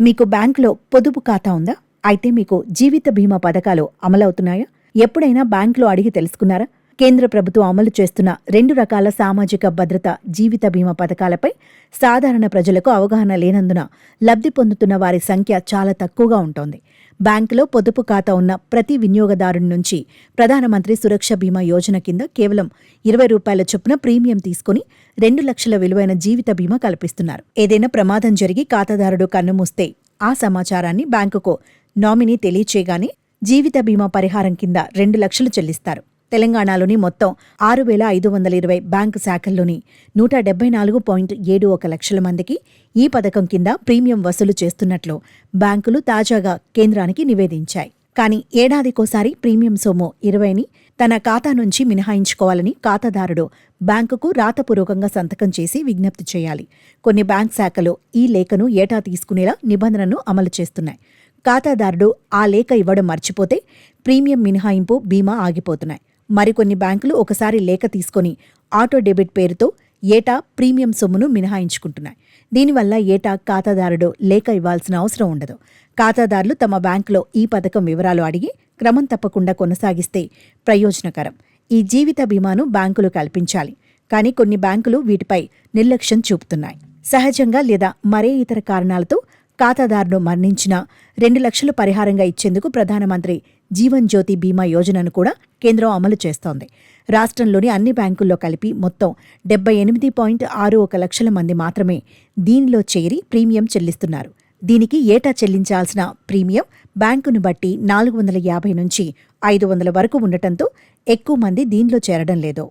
మీకు బ్యాంకులో పొదుపు ఖాతా ఉందా? అయితే మీకు జీవిత బీమా పథకాలు అమలవుతున్నాయా? ఎప్పుడైనా బ్యాంకులో అడిగి తెలుసుకున్నారా? కేంద్ర ప్రభుత్వం అమలు చేస్తున్న 2 రకాల సామాజిక భద్రత జీవిత బీమా పథకాలపై సాధారణ ప్రజలకు అవగాహన లేనందున లబ్ధి పొందుతున్న వారి సంఖ్య చాలా తక్కువగా ఉంటోంది. బ్యాంకులో పొదుపు ఖాతా ఉన్న ప్రతి వినియోగదారుని నుంచి ప్రధానమంత్రి సురక్ష బీమా యోజన కింద కేవలం ₹20 చొప్పున ప్రీమియం తీసుకుని 2 లక్షల విలువైన జీవిత బీమా కల్పిస్తున్నారు. ఏదైనా ప్రమాదం జరిగి ఖాతాదారుడు కన్నుమూస్తే ఆ సమాచారాన్ని బ్యాంకుకు నామినీ తెలియచేయగానే జీవిత బీమా పరిహారం కింద 2 లక్షలు చెల్లిస్తారు. తెలంగాణలోని మొత్తం 6,520 బ్యాంకు శాఖల్లోని 174.71 లక్షల మందికి ఈ పథకం కింద ప్రీమియం వసూలు చేస్తున్నట్లు బ్యాంకులు తాజాగా కేంద్రానికి నివేదించాయి. కానీ ఏడాదికోసారి ప్రీమియం సొమ్ము 20ని తన ఖాతా నుంచి మినహాయించుకోవాలని ఖాతాదారుడు బ్యాంకుకు రాతపూర్వకంగా సంతకం చేసి విజ్ఞప్తి చేయాలి. కొన్ని బ్యాంక్ శాఖలు ఈ లేఖను ఏటా తీసుకునేలా నిబంధనను అమలు చేస్తున్నాయి. ఖాతాదారుడు ఆ లేఖ ఇవ్వడం మర్చిపోతే ప్రీమియం మినహాయింపు, బీమా ఆగిపోతున్నాయి. మరికొన్ని బ్యాంకులు ఒకసారి లేఖ తీసుకుని ఆటో డెబిట్ పేరుతో ఏటా ప్రీమియం సొమ్మును మినహాయించుకుంటున్నాయి. దీనివల్ల ఏటా ఖాతాదారుడు లేఖ ఇవ్వాల్సిన అవసరం ఉండదు. ఖాతాదారులు తమ బ్యాంకులో ఈ పథకం వివరాలు అడిగి క్రమం తప్పకుండా కొనసాగిస్తే ప్రయోజనకరం. ఈ జీవిత బీమాను బ్యాంకులు కల్పించాలి. కానీ కొన్ని బ్యాంకులు వీటిపై నిర్లక్ష్యం చూపుతున్నాయి. సహజంగా లేదా మరే ఇతర కారణాలతో ఖాతాదారుడు మరణించినా 2 లక్షలు పరిహారంగా ఇచ్చేందుకు ప్రధానమంత్రి జీవన్ జ్యోతి బీమా యోజనను కూడా కేంద్రం అమలు చేస్తోంది. రాష్ట్రంలోని అన్ని బ్యాంకుల్లో కలిపి మొత్తం 78.61 లక్షల మంది మాత్రమే దీనిలో చేరి ప్రీమియం చెల్లిస్తున్నారు. దీనికి ఏటా చెల్లించాల్సిన ప్రీమియం బ్యాంకును బట్టి 450 నుంచి 500 వరకు ఉండటంతో ఎక్కువ మంది దీనిలో చేరడం లేదు.